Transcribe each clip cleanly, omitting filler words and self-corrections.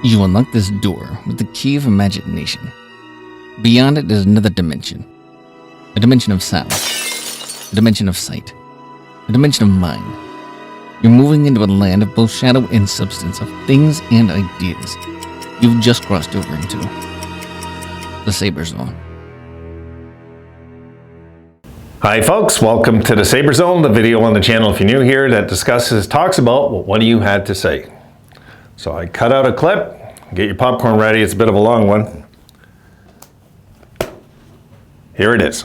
You unlock this door with the key of imagination. Beyond it is another dimension. A dimension of sound. A dimension of sight. A dimension of mind. You're moving into a land of both shadow and substance, of things and ideas. You've just crossed over into the Sabres Zone. Hi folks, welcome to the Sabres Zone, the video on the channel if you're new here that talks about what one of you had to say. So I cut out a clip, get your popcorn ready, it's a bit of a long one. Here it is.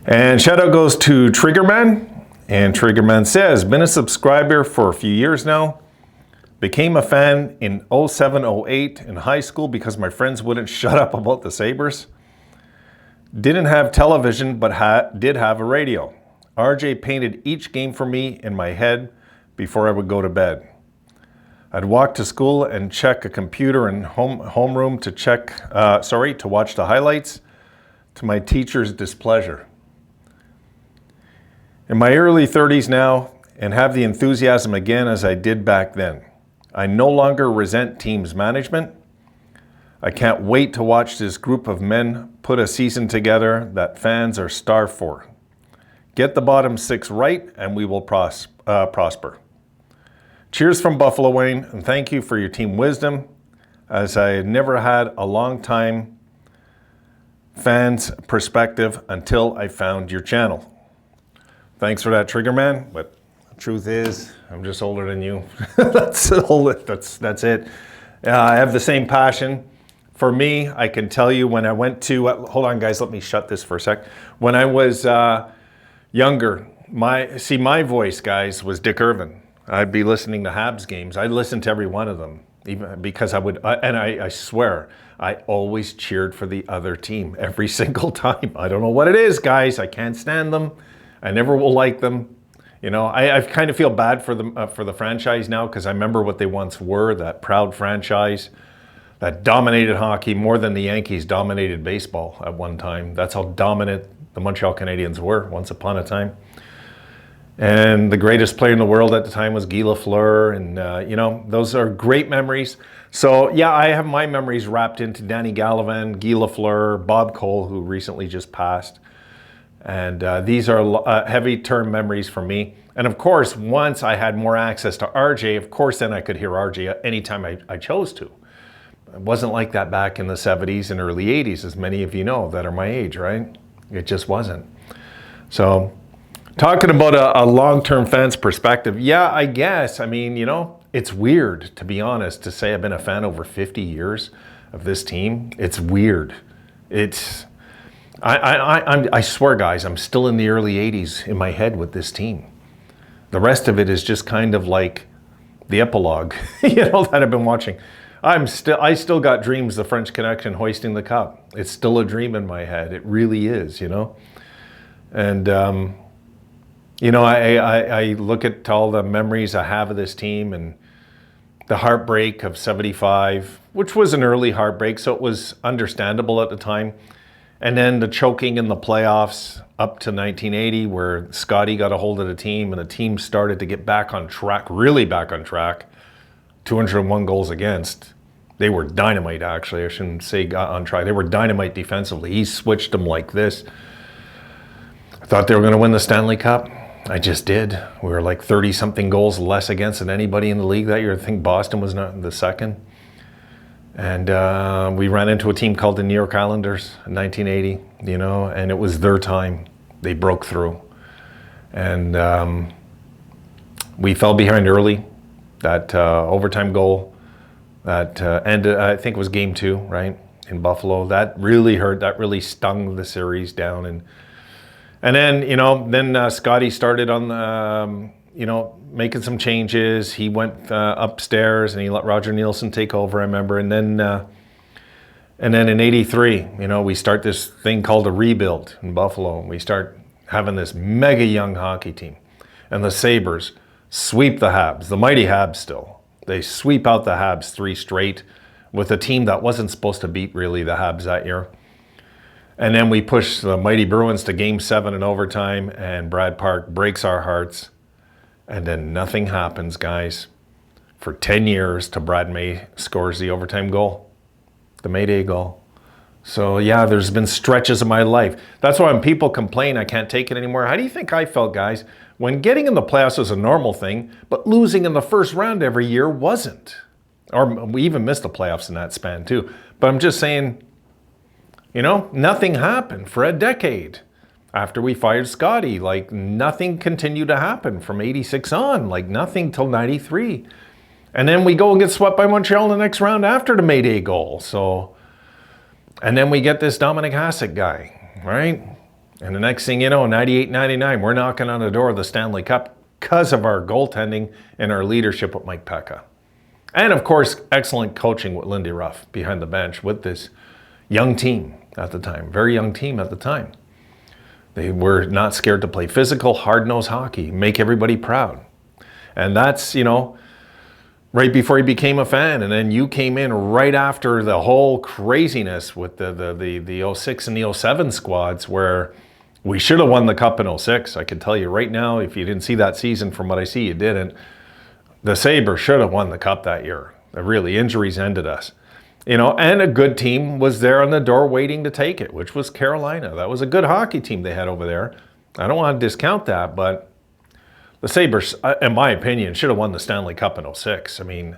And shout out goes to Triggerman, and Triggerman says, been a subscriber for a few years now. Became a fan in 07-08 in high school because my friends wouldn't shut up about the Sabres. Didn't have television, but did have a radio. RJ painted each game for me in my head before I would go to bed. I'd walk to school and check a computer in homeroom to watch the highlights, to my teacher's displeasure. In my early 30s now, and have the enthusiasm again as I did back then. I no longer resent team's management. I can't wait to watch this group of men put a season together that fans are starved for. Get the bottom six right and we will prosper. Cheers from Buffalo, Wayne, and thank you for your team wisdom, as I had never had a long time fan's perspective until I found your channel. Thanks for that, Triggerman, but the truth is, I'm just older than you. That's it. I have the same passion. For me, I can tell you when I went to, hold on guys, let me shut this for a sec. When I was younger, my voice, guys, was Dick Irvin. I'd be listening to Habs games. I'd listen to every one of them, even because I swear, I always cheered for the other team every single time. I don't know what it is, guys. I can't stand them. I never will like them. You know, I kind of feel bad for the franchise now because I remember what they once were, that proud franchise that dominated hockey more than the Yankees dominated baseball at one time. That's how dominant the Montreal Canadiens were once upon a time. And the greatest player in the world at the time was Guy Lafleur, and you know, those are great memories. So yeah, I have my memories wrapped into Danny Gallivan, Guy Lafleur, Bob Cole, who recently just passed. And these are heavy term memories for me. And of course, once I had more access to RJ, of course, then I could hear RJ anytime I chose to. It wasn't like that back in the 70s and early 80s, as many of you know that are my age, right? It just wasn't. So talking about a long-term fan's perspective, yeah, I guess. I mean, you know, it's weird, to be honest, to say I've been a fan over 50 years of this team. It's weird. It's, I swear, guys, I'm still in the early 80s in my head with this team. The rest of it is just kind of like the epilogue, you know, that I've been watching. I still got dreams, the French Connection hoisting the cup. It's still a dream in my head. It really is, you know. And, you know, I look at all the memories I have of this team and the heartbreak of '75, which was an early heartbreak, so it was understandable at the time. And then the choking in the playoffs up to 1980, where Scotty got a hold of the team and the team started to get back on track, really back on track. 201 goals against. They were dynamite, actually. I shouldn't say got on track. They were dynamite defensively. He switched them like this. I thought they were going to win the Stanley Cup. I just did. We were like 30-something goals less against than anybody in the league that year. I think Boston was not the second. And we ran into a team called the New York Islanders in 1980, you know, and it was their time. They broke through. And we fell behind early. That overtime goal that ended, I think it was game 2, right, in Buffalo. That really hurt. That really stung the series down. And then, you know, then Scotty started on the, you know, making some changes. He went upstairs and he let Roger Nielsen take over, I remember. And then in '83, you know, we start this thing called a rebuild in Buffalo. And we start having this mega young hockey team. And the Sabres sweep the Habs, the mighty Habs still. They sweep out the Habs 3 straight with a team that wasn't supposed to beat really the Habs that year. And then we push the mighty Bruins to Game 7 in overtime, and Brad Park breaks our hearts. And then nothing happens, guys. for 10 years till Brad May scores the overtime goal, the Mayday goal. So yeah, there's been stretches of my life. That's why when people complain I can't take it anymore, how do you think I felt, guys, when getting in the playoffs was a normal thing, but losing in the first round every year wasn't? Or we even missed the playoffs in that span too. But I'm just saying, you know, nothing happened for a decade. After we fired Scotty, like nothing continued to happen from 86 on, like nothing till 93. And then we go and get swept by Montreal in the next round after the Mayday goal. So, and then we get this Dominic Hasek guy, right? And the next thing you know, 98, 99, we're knocking on the door of the Stanley Cup because of our goaltending and our leadership with Mike Pekka. And of course, excellent coaching with Lindy Ruff behind the bench with this young team at the time, very young team at the time. They were not scared to play physical, hard-nosed hockey, make everybody proud. And that's, you know, right before he became a fan. And then you came in right after the whole craziness with the 06 and the 07 squads where we should have won the Cup in 06. I can tell you right now, if you didn't see that season, from what I see, you didn't. The Sabres should have won the Cup that year. Really, injuries ended us. You know, and a good team was there on the door waiting to take it, which was Carolina. That was a good hockey team they had over there. I don't want to discount that, but the Sabres, in my opinion, should have won the Stanley Cup in 06. I mean,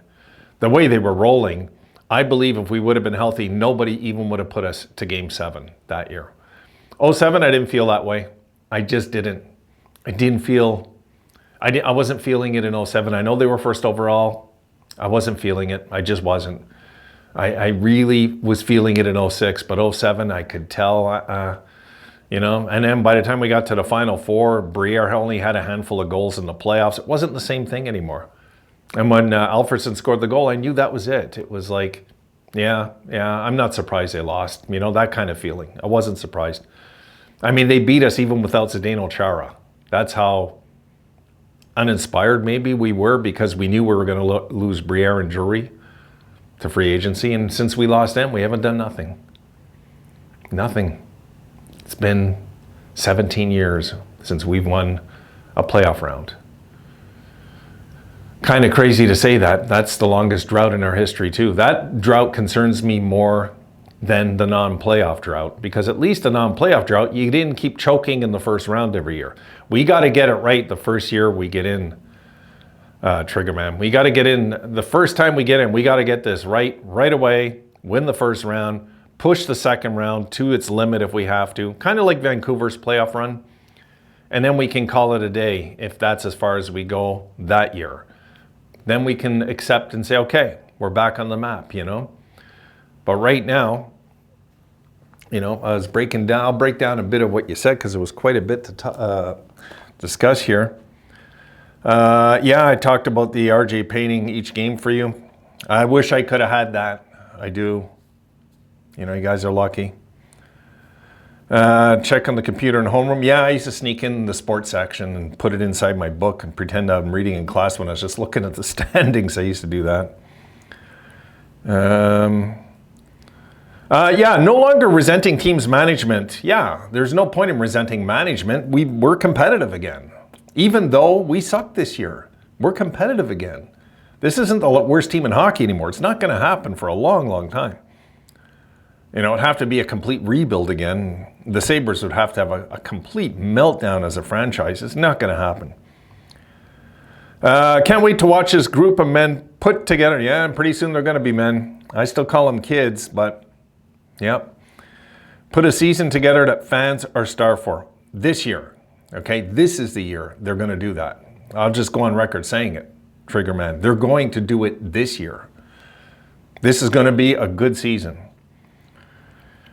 the way they were rolling, I believe if we would have been healthy, nobody even would have put us to Game 7 that year. 07, I didn't feel that way. I just didn't. I wasn't feeling it in 07. I know they were first overall. I wasn't feeling it. I just wasn't. I really was feeling it in 06, but 07, I could tell, you know. And then by the time we got to the Final Four, Briere only had a handful of goals in the playoffs. It wasn't the same thing anymore. And when Alfredsson scored the goal, I knew that was it. It was like, yeah, I'm not surprised they lost. You know, that kind of feeling. I wasn't surprised. I mean, they beat us even without Zdeno Chara. That's how uninspired maybe we were, because we knew we were going to lose Briere and Drury to free agency. And since we lost them, we haven't done nothing. Nothing. It's been 17 years since we've won a playoff round. Kind of crazy to say that. That's the longest drought in our history too. That drought concerns me more than the non-playoff drought, because at least a non-playoff drought, you didn't keep choking in the first round every year. We got to get it right the first year we get in, Triggerman. We got to get in the first time we get in. We got to get this right away, win the first round, push the second round to its limit if we have to, kind of like Vancouver's playoff run. And then we can call it a day if that's as far as we go that year. Then we can accept and say, okay, we're back on the map, you know. But right now, you know, I was breaking down, I'll break down a bit of what you said because it was quite a bit to discuss here. Yeah, I talked about the RJ painting each game for you. I wish I could have had that. I do. You know, you guys are lucky. Check on the computer in homeroom. Yeah, I used to sneak in the sports section and put it inside my book and pretend I'm reading in class when I was just looking at the standings. I used to do that. Yeah, no longer resenting teams' management. Yeah, there's no point in resenting management. We're competitive again. Even though we sucked this year, we're competitive again. This isn't the worst team in hockey anymore. It's not going to happen for a long, long time. You know, it'd have to be a complete rebuild again. The Sabres would have to have a complete meltdown as a franchise. It's not going to happen. Can't wait to watch this group of men put together. Yeah, and pretty soon they're going to be men. I still call them kids, but yep. Put a season together that fans are starved for this year. Okay, this is the year they're going to do that. I'll just go on record saying it, Triggerman. They're going to do it this year. This is going to be a good season.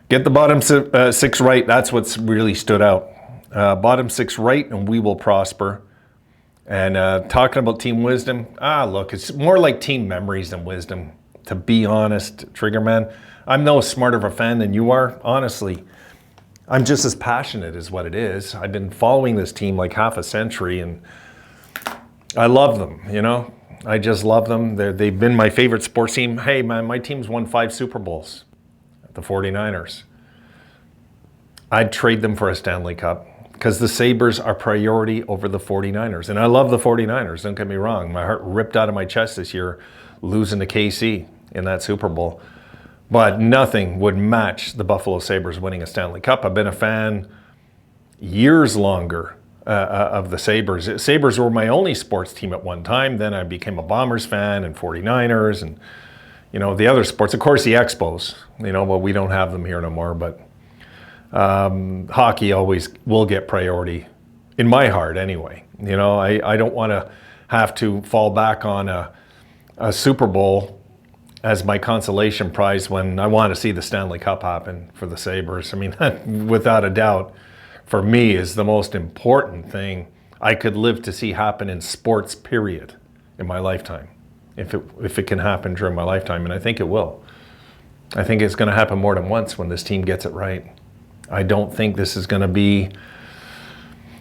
Get the bottom six right. That's what's really stood out. Bottom six right, and we will prosper. And talking about team wisdom, look, it's more like team memories than wisdom. To be honest, Triggerman, I'm no smarter of a fan than you are, honestly. I'm just as passionate as what it is. I've been following this team like half a century, and I love them, you know? I just love them. They've been my favorite sports team. Hey, man, my team's won 5 Super Bowls, the 49ers. I'd trade them for a Stanley Cup because the Sabres are priority over the 49ers. And I love the 49ers, don't get me wrong. My heart ripped out of my chest this year losing to KC in that Super Bowl. But nothing would match the Buffalo Sabres winning a Stanley Cup. I've been a fan years longer of the Sabres. Sabres were my only sports team at one time. Then I became a Bombers fan and 49ers and, the other sports. Of course, the Expos, but we don't have them here no more. But hockey always will get priority in my heart anyway. I don't want to have to fall back on a Super Bowl as my consolation prize when I want to see the Stanley Cup happen for the Sabres. I mean, that, without a doubt, for me, is the most important thing I could live to see happen in sports, period, in my lifetime. If it can happen during my lifetime, and I think it will. I think it's going to happen more than once when this team gets it right. I don't think this is going to be...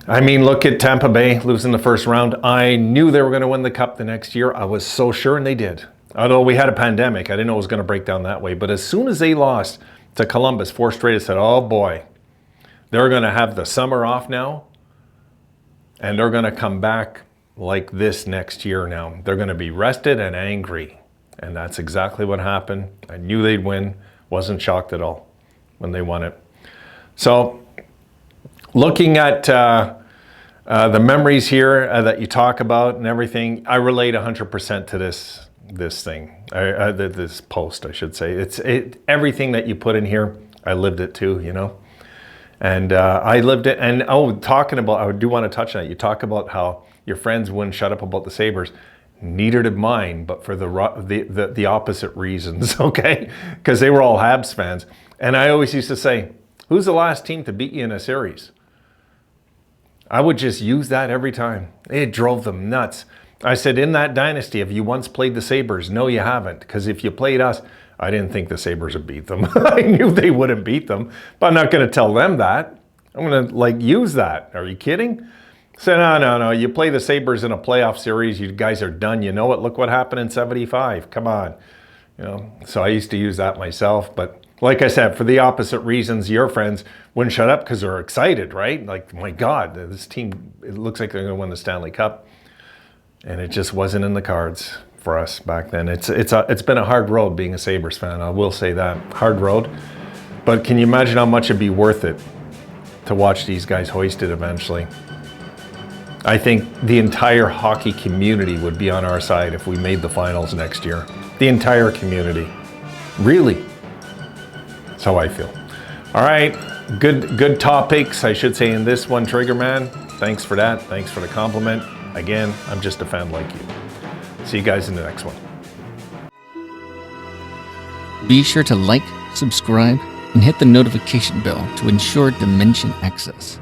I mean, look at Tampa Bay losing the first round. I knew they were going to win the Cup the next year. I was so sure, and they did. Although we had a pandemic, I didn't know it was going to break down that way. But as soon as they lost to Columbus 4 straight, I said, oh boy, they're going to have the summer off now, and they're going to come back like this next year now. They're going to be rested and angry. And that's exactly what happened. I knew they'd win. Wasn't shocked at all when they won it. So looking at the memories here that you talk about and everything, I relate 100% to this thing, this post, I should say. Everything that you put in here, I lived it too, And I lived it. And talking about, I do want to touch on it. You talk about how your friends wouldn't shut up about the Sabres. Neither did mine, but for the opposite reasons, okay? Because they were all Habs fans. And I always used to say, who's the last team to beat you in a series? I would just use that every time. It drove them nuts. I said, in that dynasty, have you once played the Sabres? No, you haven't. Because if you played us, I didn't think the Sabres would beat them. I knew they wouldn't beat them. But I'm not going to tell them that. I'm going to, use that. Are you kidding? So no. You play the Sabres in a playoff series, you guys are done. You know it. Look what happened in 75. Come on. So I used to use that myself. But like I said, for the opposite reasons, your friends wouldn't shut up because they're excited, right? Like, my God, this team, it looks like they're going to win the Stanley Cup. And it just wasn't in the cards for us back then. It's been a hard road being a Sabres fan. I will say that. Hard road. But can you imagine how much it'd be worth it to watch these guys hoisted eventually? I think the entire hockey community would be on our side if we made the finals next year. The entire community. Really. That's how I feel. All right. Good topics, I should say, in this one, Trigger Man. Thanks for that. Thanks for the compliment. Again, I'm just a fan like you. See you guys in the next one. Be sure to like, subscribe, and hit the notification bell to ensure Dimension access.